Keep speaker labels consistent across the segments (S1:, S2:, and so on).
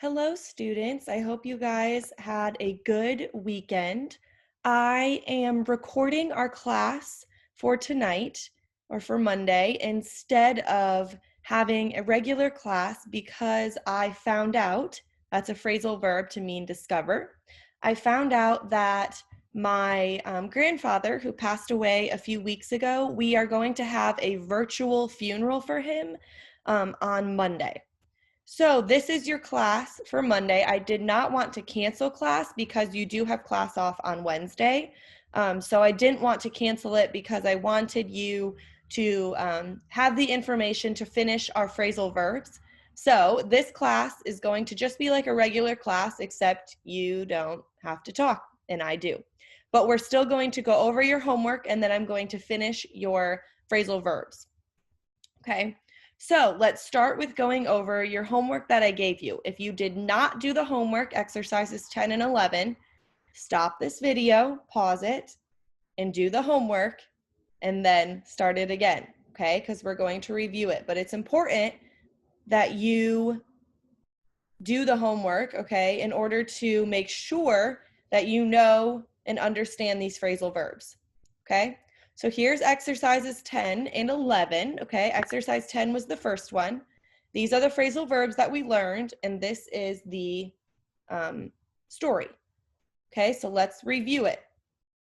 S1: Hello, students. I hope you guys had a good weekend. I am recording our class for tonight or for Monday instead of having a regular class because I found out, that's a phrasal verb to mean discover. I found out that my grandfather, who passed away a few weeks ago, we are going to have a virtual funeral for him on Monday. So this is your class for Monday. I did not want to cancel class because you do have class off on Wednesday. So I didn't want to cancel it because I wanted you to have the information to finish our phrasal verbs. So this class is going to just be like a regular class, except you don't have to talk, and I do. But we're still going to go over your homework, and then I'm going to finish your phrasal verbs. Okay. So let's start with going over your homework that I gave you. If you did not do the homework, exercises 10 and 11, stop this video, pause it, and do the homework, and then start it again, okay? Because we're going to review it. But it's important that you do the homework, okay, in order to make sure that you know and understand these phrasal verbs, okay? So here's exercises 10 and 11, okay? Exercise 10 was the first one. These are the phrasal verbs that we learned, and this is the story, okay? So let's review it.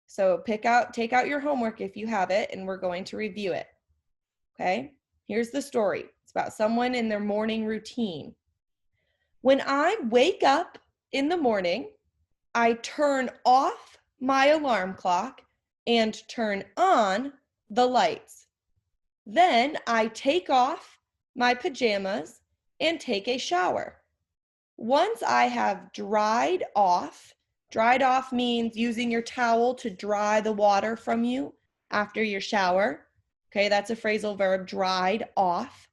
S1: So take out your homework if you have it, and we're going to review it, okay? Here's the story. It's about someone in their morning routine. When I wake up in the morning, I turn off my alarm clock and turn on the lights. Then I take off my pajamas and take a shower. Once I have dried off means using your towel to dry the water from you after your shower. Okay, that's a phrasal verb, dried off.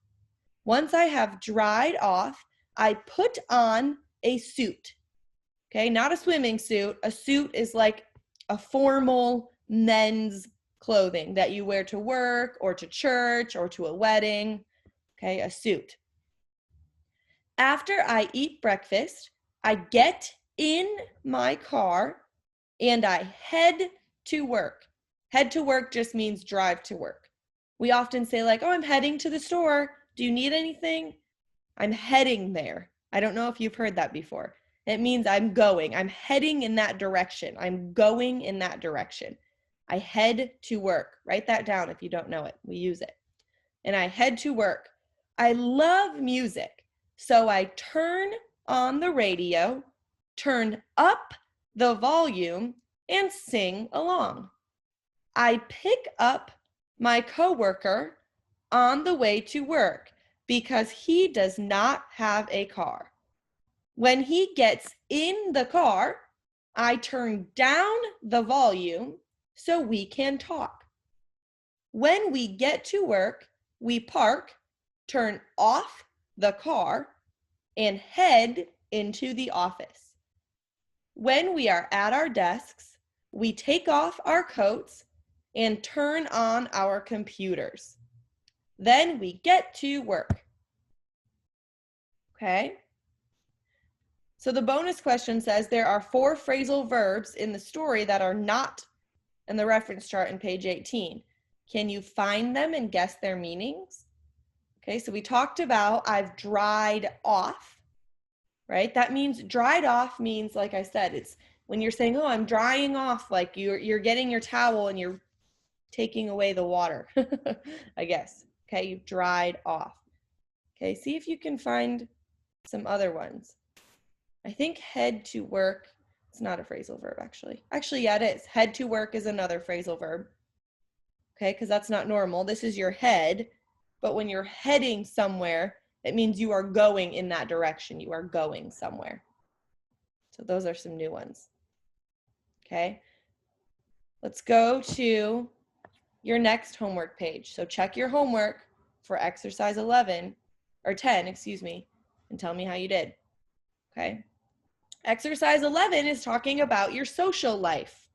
S1: Once I have dried off, I put on a suit. Okay, not a swimming suit. A suit is like a formal men's clothing that you wear to work or to church or to a wedding. Okay, a suit. After I eat breakfast, I get in my car and I head to work. Head to work just means drive to work. We often say like, oh, I'm heading to the store. Do you need anything? I'm heading there. I don't know if you've heard that before. It means I'm going. I'm heading in that direction. I'm going in that direction. I head to work. Write that down if you don't know it. We use it. And I head to work. I love music. So I turn on the radio, turn up the volume, and sing along. I pick up my coworker on the way to work because he does not have a car. When he gets in the car, I turn down the volume so we can talk. When we get to work, we park, turn off the car, and head into the office. When we are at our desks, we take off our coats and turn on our computers. Then we get to work. Okay? So the bonus question says there are 4 phrasal verbs in the story that are not in the reference chart in page 18. Can you find them and guess their meanings? Okay, so we talked about I've dried off, right? That means dried off means, like I said, it's when you're saying, oh, I'm drying off, like you're getting your towel and you're taking away the water, I guess. Okay, you've dried off. Okay, see if you can find some other ones. I think head to work, it's not a phrasal verb actually. Actually, yeah, it is. Head to work is another phrasal verb. Okay, because that's not normal. This is your head, but when you're heading somewhere, it means you are going in that direction. You are going somewhere. So those are some new ones. Okay, let's go to your next homework page. So check your homework for exercise 11, or 10, excuse me, and tell me how you did. Okay. Exercise 11 is talking about your social life.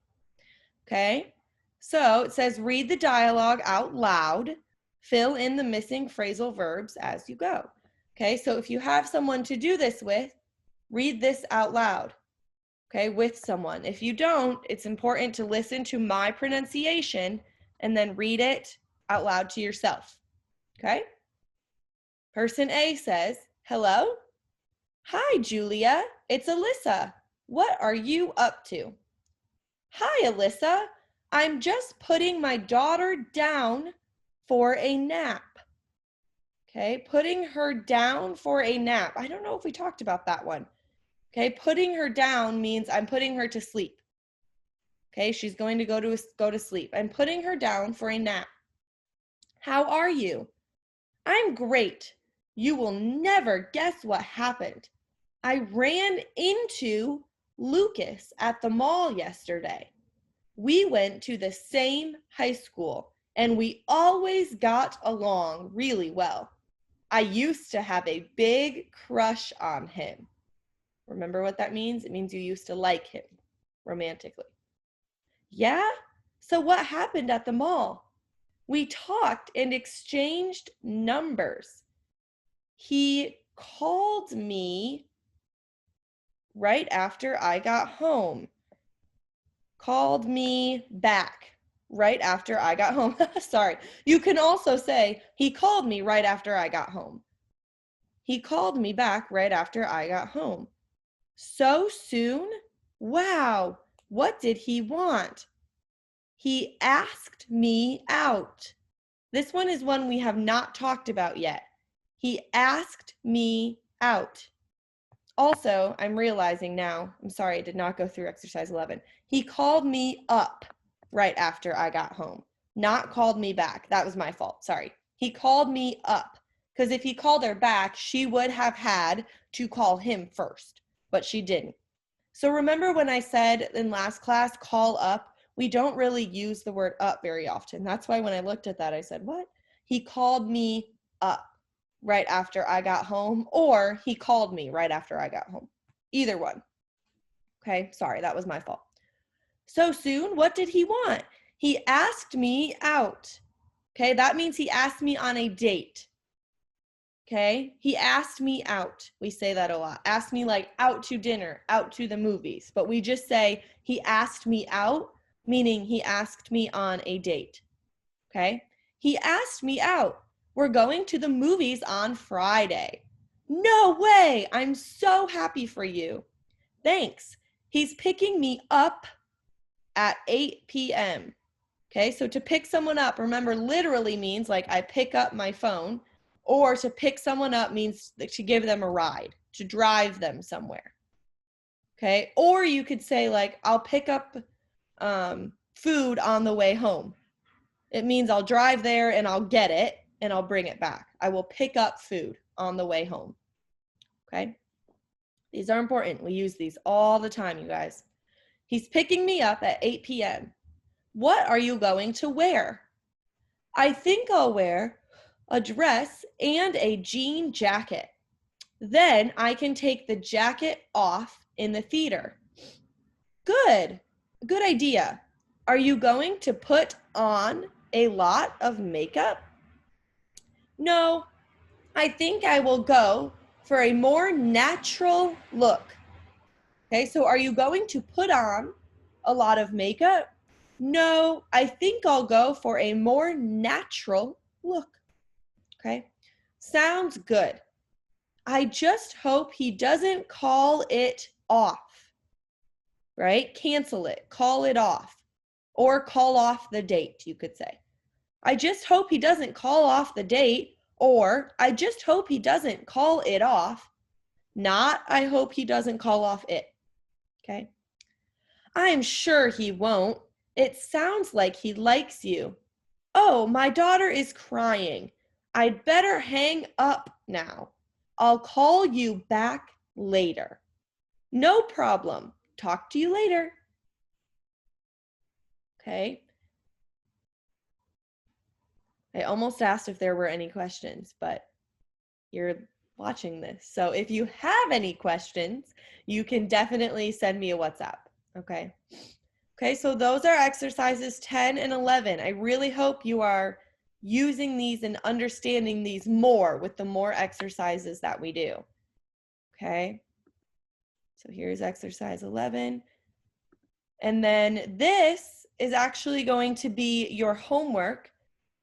S1: Okay, so it says read the dialogue out loud, fill in the missing phrasal verbs as you go. Okay, so if you have someone to do this with, read this out loud, okay, with someone. If you don't, it's important to listen to my pronunciation and then read it out loud to yourself, okay? Person A says, hello? Hi, Julia. It's Alyssa. What are you up to? Hi, Alyssa. I'm just putting my daughter down for a nap. Okay, putting her down for a nap. I don't know if we talked about that one. Okay, putting her down means I'm putting her to sleep. Okay, she's going to go to sleep. I'm putting her down for a nap. How are you? I'm great. You will never guess what happened. I ran into Lucas at the mall yesterday. We went to the same high school and we always got along really well. I used to have a big crush on him. Remember what that means? It means you used to like him romantically. Yeah? So what happened at the mall? We talked and exchanged numbers. He called me right after I got home. Called me back right after I got home. Sorry. You can also say, he called me right after I got home. He called me back right after I got home. So soon? Wow. What did he want? He asked me out. This one is one we have not talked about yet. He asked me out. Also, I'm realizing now, I'm sorry, I did not go through exercise 11. He called me up right after I got home, not called me back. That was my fault. Sorry. He called me up because if he called her back, she would have had to call him first, but she didn't. So remember when I said in last class, call up, we don't really use the word up very often. That's why when I looked at that, I said, what? He called me up right after I got home, or he called me right after I got home. Either one. Okay, sorry, that was my fault. So soon, what did he want? He asked me out. Okay, that means he asked me on a date. Okay, he asked me out. We say that a lot. Asked me like out to dinner, out to the movies. But we just say he asked me out, meaning he asked me on a date. Okay, he asked me out. We're going to the movies on Friday. No way! I'm so happy for you. Thanks. He's picking me up at 8 p.m. Okay, so to pick someone up, remember, literally means like I pick up my phone, or to pick someone up means to give them a ride, to drive them somewhere. Okay, or you could say like, I'll pick up food on the way home. It means I'll drive there and I'll get it and I'll bring it back. I will pick up food on the way home. Okay, these are important. We use these all the time, you guys. He's picking me up at 8 p.m. What are you going to wear? I think I'll wear a dress and a jean jacket. Then I can take the jacket off in the theater. Good idea. Are you going to put on a lot of makeup? No, I think I will go for a more natural look. Okay, so are you going to put on a lot of makeup? No, I think I'll go for a more natural look. Okay, sounds good. I just hope he doesn't call it off, right? Cancel it, call it off, or call off the date, you could say. I just hope he doesn't call off the date, or I just hope he doesn't call it off, not I hope he doesn't call off it, okay? I'm sure he won't. It sounds like he likes you. Oh, my daughter is crying. I'd better hang up now. I'll call you back later. No problem. Talk to you later. Okay. I almost asked if there were any questions, but you're watching this. So if you have any questions, you can definitely send me a WhatsApp. Okay. Okay, so those are exercises 10 and 11. I really hope you are using these and understanding these more with the more exercises that we do. Okay. So here's exercise 11. And then this is actually going to be your homework.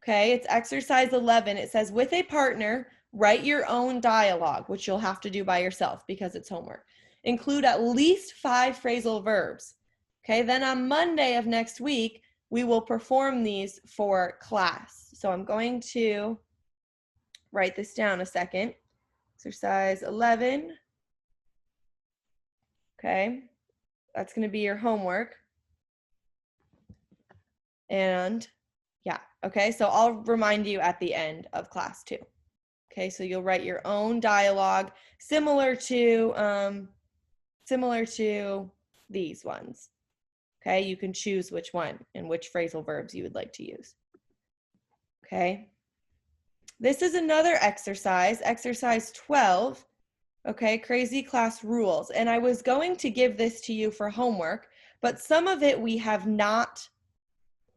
S1: Okay, it's exercise 11. It says, with a partner, write your own dialogue, which you'll have to do by yourself because it's homework. Include at least 5 phrasal verbs. Okay, then on Monday of next week, we will perform these for class. So I'm going to write this down a second. Exercise 11. Okay, that's going to be your homework. And yeah, okay, so I'll remind you at the end of class too. Okay, so you'll write your own dialogue similar to these ones. Okay, you can choose which one and which phrasal verbs you would like to use. Okay, this is another exercise, exercise 12. Okay, crazy class rules. And I was going to give this to you for homework, but some of it we have not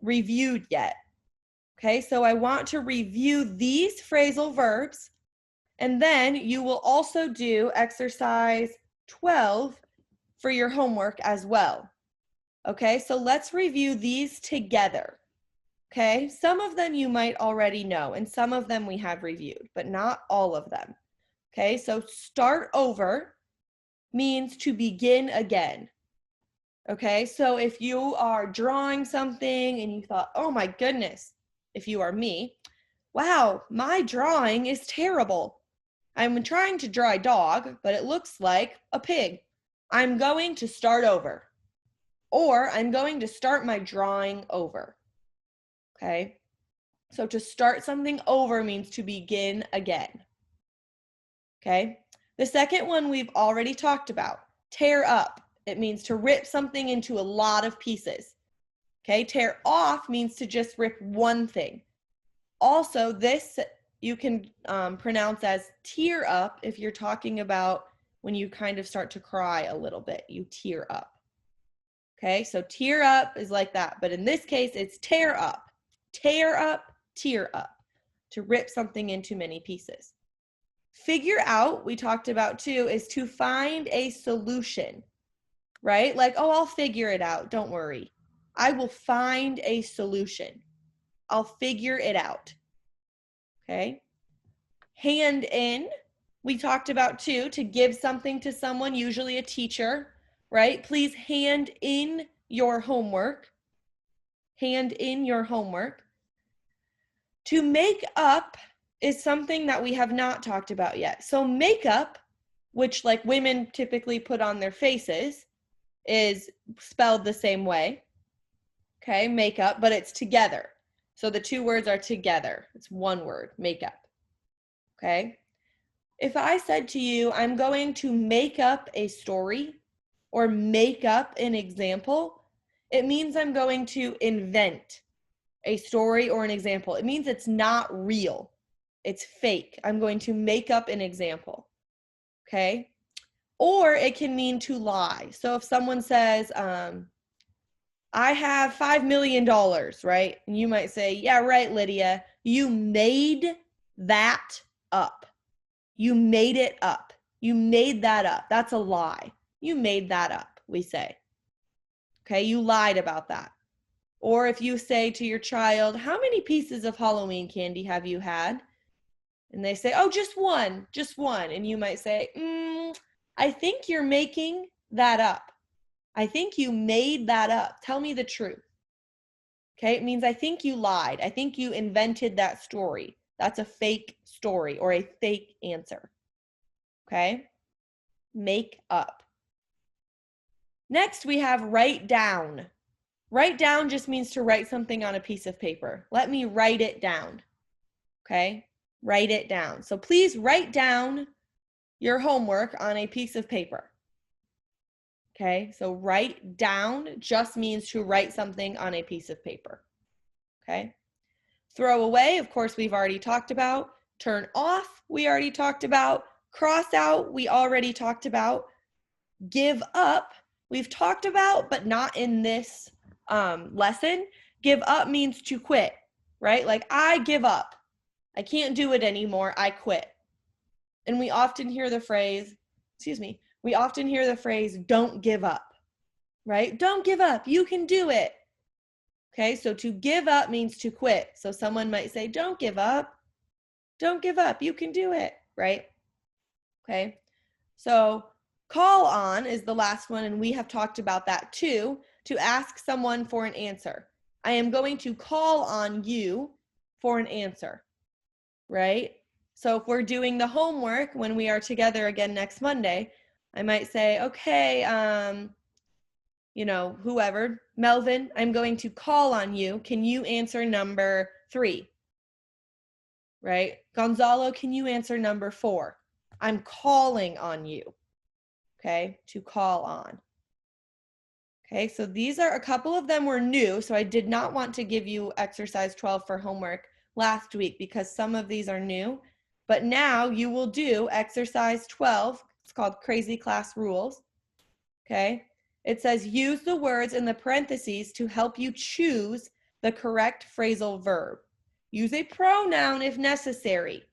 S1: reviewed yet. Okay, so I want to review these phrasal verbs, and then you will also do exercise 12 for your homework as well. Okay, so let's review these together. Okay, some of them you might already know, and some of them we have reviewed, but not all of them. Okay, so start over means to begin again. Okay, so if you are drawing something and you thought, oh my goodness, if you are me, wow, my drawing is terrible. I'm trying to draw a dog, but it looks like a pig. I'm going to start over. Or I'm going to start my drawing over. Okay, so to start something over means to begin again. Okay, the second one we've already talked about, tear up. It means to rip something into a lot of pieces. Okay, tear off means to just rip one thing. Also, this you can pronounce as tear up if you're talking about when you kind of start to cry a little bit, you tear up. Okay, so tear up is like that, but in this case, it's tear up. Tear up, tear up, to rip something into many pieces. Figure out, we talked about too, is to find a solution, right? Like, oh, I'll figure it out, don't worry. I will find a solution. I'll figure it out. Okay. Hand in, we talked about too, to give something to someone, usually a teacher, right? Please hand in your homework. Hand in your homework. To make up is something that we have not talked about yet. So makeup, which like women typically put on their faces, is spelled the same way. Okay, makeup, but it's together. So the two words are together. It's one word, makeup. Okay. If I said to you, I'm going to make up a story or make up an example, it means I'm going to invent a story or an example. It means it's not real. It's fake. I'm going to make up an example. Okay. Or it can mean to lie. So if someone says, I have $5 million, right? And you might say, yeah, right, Lydia, you made that up. You made it up. You made that up. That's a lie. You made that up, we say. Okay, you lied about that. Or if you say to your child, how many pieces of Halloween candy have you had? And they say, oh, just one. And you might say, I think you're making that up. I think you made that up. Tell me the truth. Okay, it means I think you lied. I think you invented that story. That's a fake story or a fake answer. Okay, make up. Next, we have write down. Write down just means to write something on a piece of paper. Let me write it down. Okay, write it down. So please write down your homework on a piece of paper. Okay, so write down just means to write something on a piece of paper. Okay, throw away, of course, we've already talked about. Turn off, we already talked about. Cross out, we already talked about. Give up, we've talked about, but not in this lesson. Give up means to quit, right? Like, I give up. I can't do it anymore. I quit. And we often hear the phrase, we often hear the phrase, don't give up, right? Don't give up, you can do it. Okay, so to give up means to quit. So someone might say, don't give up, you can do it, right? Okay, so call on is the last one, and we have talked about that too, to ask someone for an answer. I am going to call on you for an answer, right? So if we're doing the homework when we are together again next Monday, I might say, okay, whoever, Melvin, I'm going to call on you. Can you answer number 3? Right? Gonzalo, can you answer number 4? I'm calling on you. Okay, to call on. Okay, so these are a couple of them were new, so I did not want to give you exercise 12 for homework last week because some of these are new. But now you will do exercise 12. It's called Crazy Class Rules. Okay, it says use the words in the parentheses to help you choose the correct phrasal verb. Use a pronoun if necessary.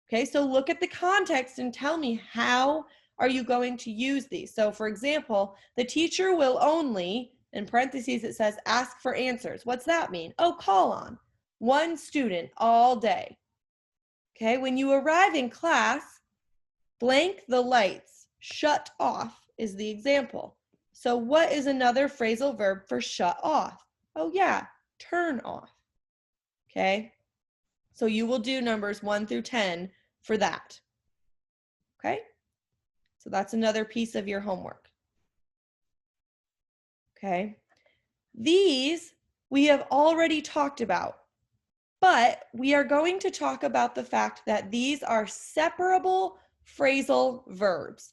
S1: Okay, so look at the context and tell me, how are you going to use these? So for example, the teacher will only, in parentheses it says, ask for answers. What's that mean? Oh, call on one student all day. Okay, when you arrive in class, blank the lights, shut off is the example. So what is another phrasal verb for shut off? Oh yeah, turn off. Okay, so you will do numbers 1 through 10 for that. Okay, so that's another piece of your homework. Okay, these we have already talked about, but we are going to talk about the fact that these are separable phrasal verbs.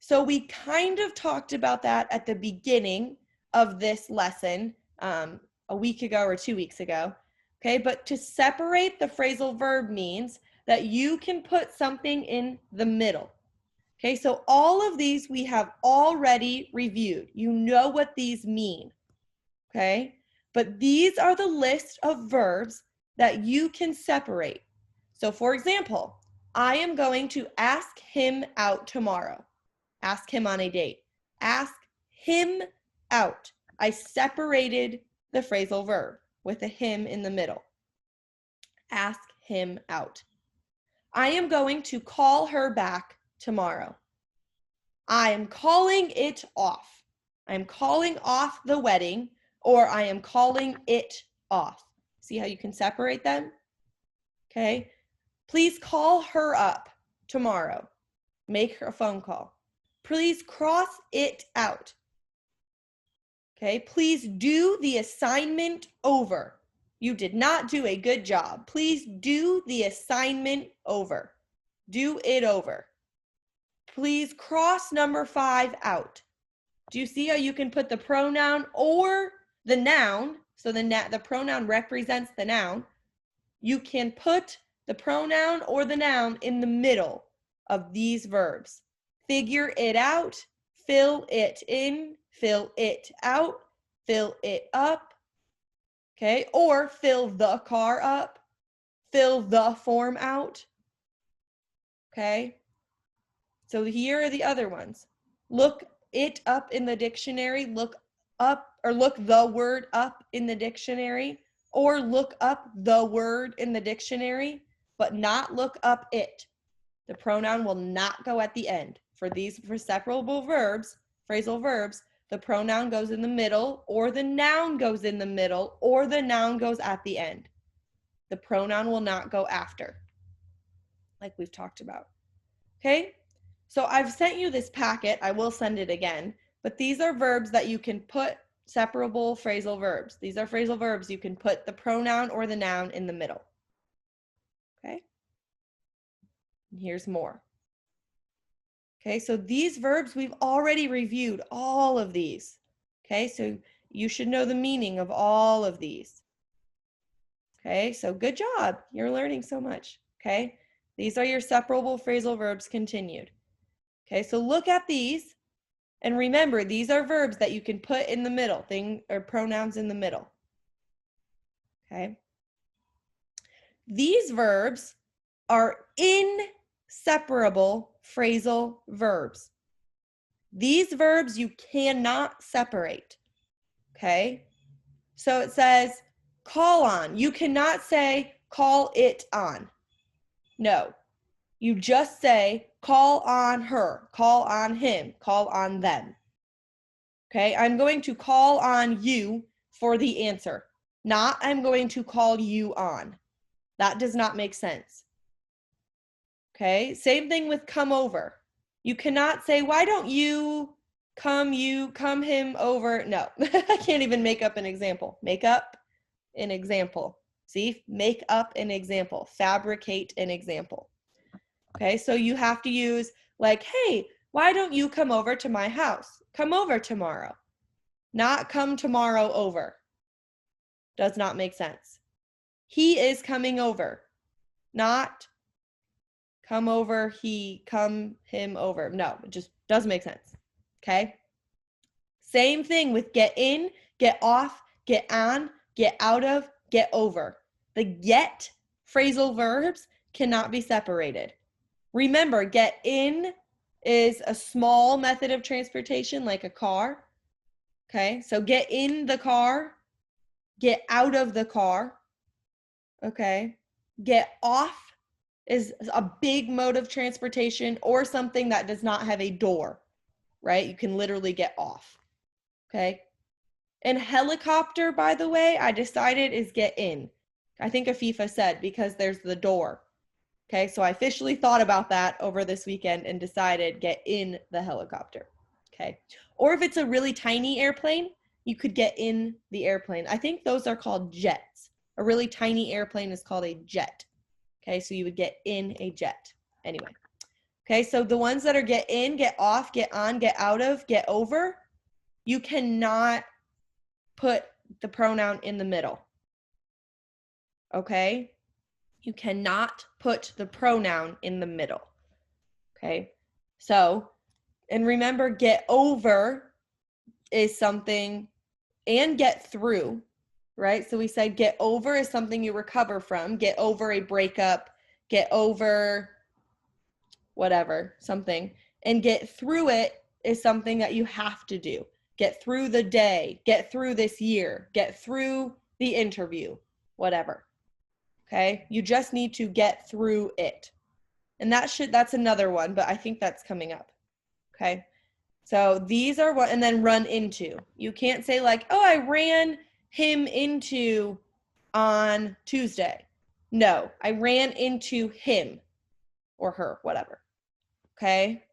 S1: So we kind of talked about that at the beginning of this lesson a week ago or 2 weeks ago. Okay, but to separate the phrasal verb means that you can put something in the middle. Okay, so all of these we have already reviewed. You know what these mean. Okay, but these are the list of verbs that you can separate. So for example, I am going to ask him out tomorrow. Ask him on a date. Ask him out. I separated the phrasal verb with a him in the middle. Ask him out. I am going to call her back tomorrow. I am calling it off. I am calling off the wedding, or I am calling it off. See how you can separate them? Okay. Please call her up tomorrow. Make her a phone call. Please cross it out. Okay. Please do the assignment over. You did not do a good job. Please do the assignment over. Do it over. Please cross number 5 out. Do you see how you can put the pronoun or the noun? So the pronoun represents the noun. You can put the pronoun or the noun in the middle of these verbs. Figure it out, fill it in, fill it out, fill it up. Okay, or fill the car up, fill the form out. Okay, so here are the other ones. Look it up in the dictionary, look up or look the word up in the dictionary, or look up the word in the dictionary, but not look up it. The pronoun will not go at the end. For separable verbs, phrasal verbs, the pronoun goes in the middle, or the noun goes in the middle, or the noun goes at the end. The pronoun will not go after, like we've talked about. Okay? So I've sent you this packet. I will send it again. But these are verbs that you can put separable phrasal verbs. These are phrasal verbs. You can put the pronoun or the noun in the middle. Okay? And here's more. Okay, so these verbs, we've already reviewed all of these. Okay, so you should know the meaning of all of these. Okay, so good job. You're learning so much. Okay, these are your separable phrasal verbs continued. Okay, so look at these and remember these are verbs that you can put in the middle, or pronouns in the middle. Okay, these verbs are inseparable phrasal verbs. These verbs you cannot separate, okay? So it says call on. You cannot say call it on. No, you just say call on her, call on him, call on them. Okay, I'm going to call on you for the answer, not I'm going to call you on. That does not make sense. Okay, same thing with come over. You cannot say, why don't you come him over? No, I can't even make up an example. Make up an example. See, make up an example, fabricate an example. Okay, so you have to use like, hey, why don't you come over to my house? Come over tomorrow. Not come tomorrow over. Does not make sense. He is coming over. Not come over, come him over. No, it just doesn't make sense. Okay? Same thing with get in, get off, get on, get out of, get over. The get phrasal verbs cannot be separated. Remember, get in is a small method of transportation like a car. Okay, so get in the car, get out of the car. Okay, get off is a big mode of transportation or something that does not have a door, right? You can literally get off. Okay, and helicopter, by the way, I decided is get in. I think Afifa said because there's the door. Okay, so I officially thought about that over this weekend and decided get in the helicopter. Okay, or if it's a really tiny airplane, you could get in the airplane. I think those are called jets. A really tiny airplane is called a jet. Okay, so you would get in a jet. Anyway, okay, so the ones that are get in, get off, get on, get out of, get over, you cannot put the pronoun in the middle. Okay? You cannot put the pronoun in the middle. Okay? So, and remember, get over is something, and get through, right? So we said get over is something you recover from. Get over a breakup, get over whatever, something. And get through it is something that you have to do. Get through the day, get through this year, get through the interview, whatever. Okay? You just need to get through it. And that's another one, but I think that's coming up. Okay? So these are what, and then run into. You can't say like, oh, I ran him into on Tuesday. No, I ran into him or her, whatever. Okay?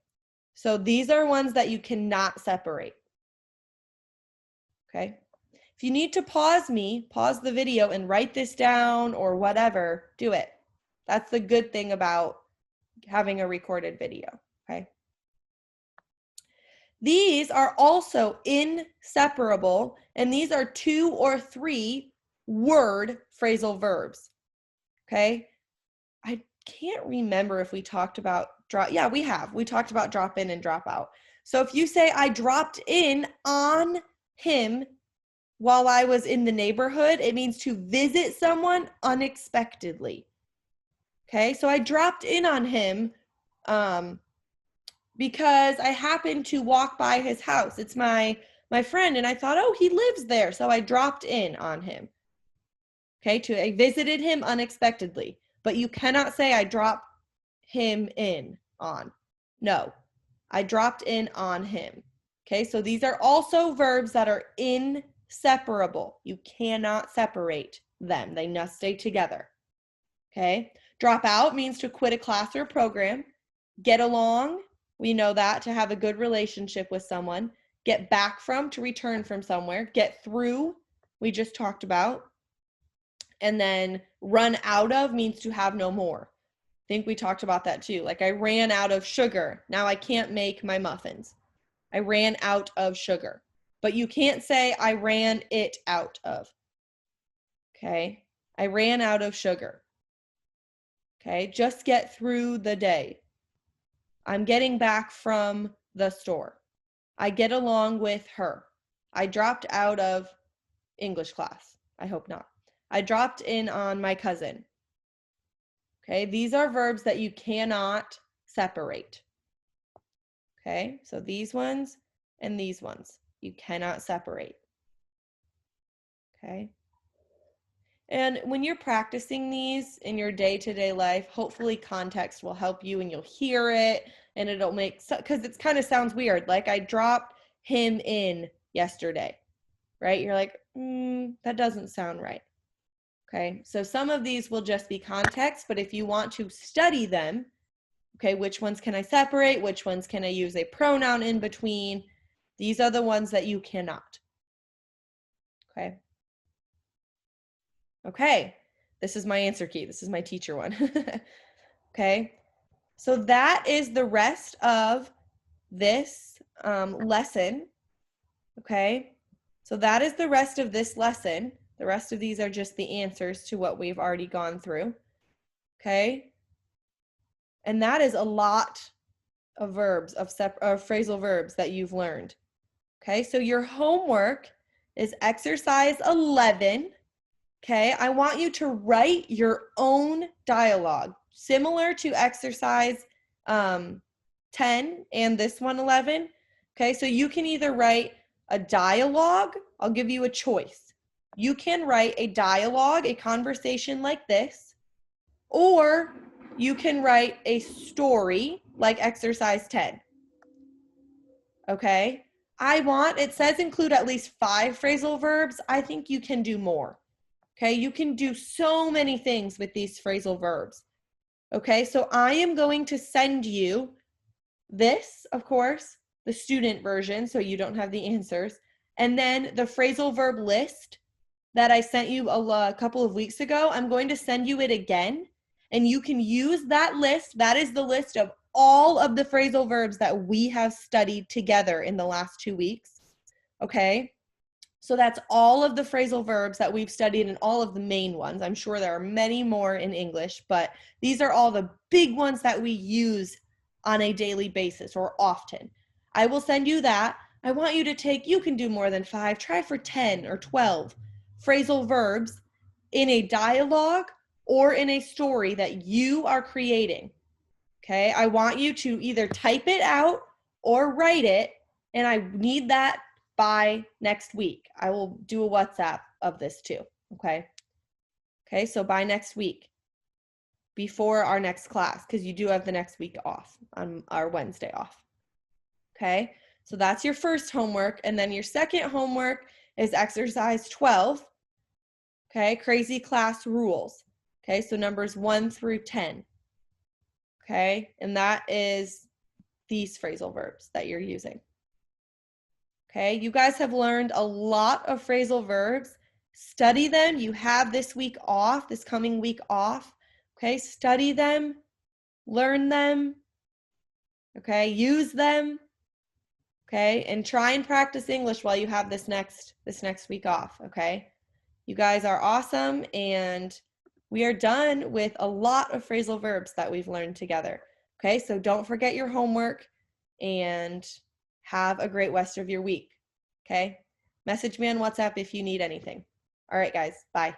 S1: So these are ones that you cannot separate. Okay? If you need to pause the video and write this down or whatever, do it. That's the good thing about having a recorded video. Okay? These are also inseparable, and these are 2 or 3 word phrasal verbs. Okay? I can't remember if we talked about drop. Yeah, we have. We talked about drop in and drop out. So if you say, I dropped in on him while I was in the neighborhood, it means to visit someone unexpectedly. Okay? So I dropped in on him because I happened to walk by his house. It's my friend, and I thought, oh, he lives there, so I dropped in on him. Okay, I visited him unexpectedly, but you cannot say I dropped him in on. No, I dropped in on him. Okay, so these are also verbs that are inseparable. You cannot separate them. They must stay together. Okay, drop out means to quit a class or program. Get along, we know that, to have a good relationship with someone. Get back from, to return from somewhere. Get through, we just talked about. And then run out of means to have no more. I think we talked about that too. Like I ran out of sugar. Now I can't make my muffins. I ran out of sugar. But you can't say I ran it out of. Okay? I ran out of sugar. Okay? Just get through the day. I'm getting back from the store. I get along with her. I dropped out of English class. I hope not. I dropped in on my cousin. Okay, these are verbs that you cannot separate. Okay, so these ones and these ones, you cannot separate. Okay. And when you're practicing these in your day-to-day life, hopefully context will help you and you'll hear it and it'll make, because it kind of sounds weird. Like I dropped him in yesterday, right? You're like, that doesn't sound right. Okay, so some of these will just be context, but if you want to study them, okay, which ones can I separate? Which ones can I use a pronoun in between? These are the ones that you cannot. Okay. Okay, this is my answer key. This is my teacher one. Okay, so that is the rest of this lesson. Okay, so that is the rest of this lesson. The rest of these are just the answers to what we've already gone through. Okay, and that is a lot of verbs, of phrasal verbs that you've learned. Okay, so your homework is exercise 11. Okay, I want you to write your own dialogue, similar to exercise 10 and this one 11. Okay, so you can either write a dialogue, I'll give you a choice. You can write a dialogue, a conversation like this, or you can write a story like exercise 10. Okay, it says include at least 5 phrasal verbs. I think you can do more. Okay, you can do so many things with these phrasal verbs. Okay, so I am going to send you this, of course, the student version, so you don't have the answers, and then the phrasal verb list that I sent you a couple of weeks ago. I'm going to send you it again, and you can use that list. That is the list of all of the phrasal verbs that we have studied together in the last 2 weeks. Okay, so that's all of the phrasal verbs that we've studied and all of the main ones. I'm sure there are many more in English, but these are all the big ones that we use on a daily basis or often. I will send you that. I want you to you can do more than 5, try for 10 or 12 phrasal verbs in a dialogue or in a story that you are creating. Okay, I want you to either type it out or write it, and I need that by next week. I will do a WhatsApp of this too. Okay. Okay, so by next week, before our next class, because you do have the next week off, on our Wednesday off. Okay, so that's your first homework. And then your second homework is exercise 12. Okay, crazy class rules. Okay, so numbers 1 through 10. Okay, and that is these phrasal verbs that you're using. Okay, you guys have learned a lot of phrasal verbs. Study them. You have this week off, this coming week off. Okay, study them, learn them. Okay, use them. Okay, and try and practice English while you have this next week off. Okay, you guys are awesome, and we are done with a lot of phrasal verbs that we've learned together. Okay, so don't forget your homework and have a great rest of your week. Okay, message me on WhatsApp if you need anything. All right, guys, bye.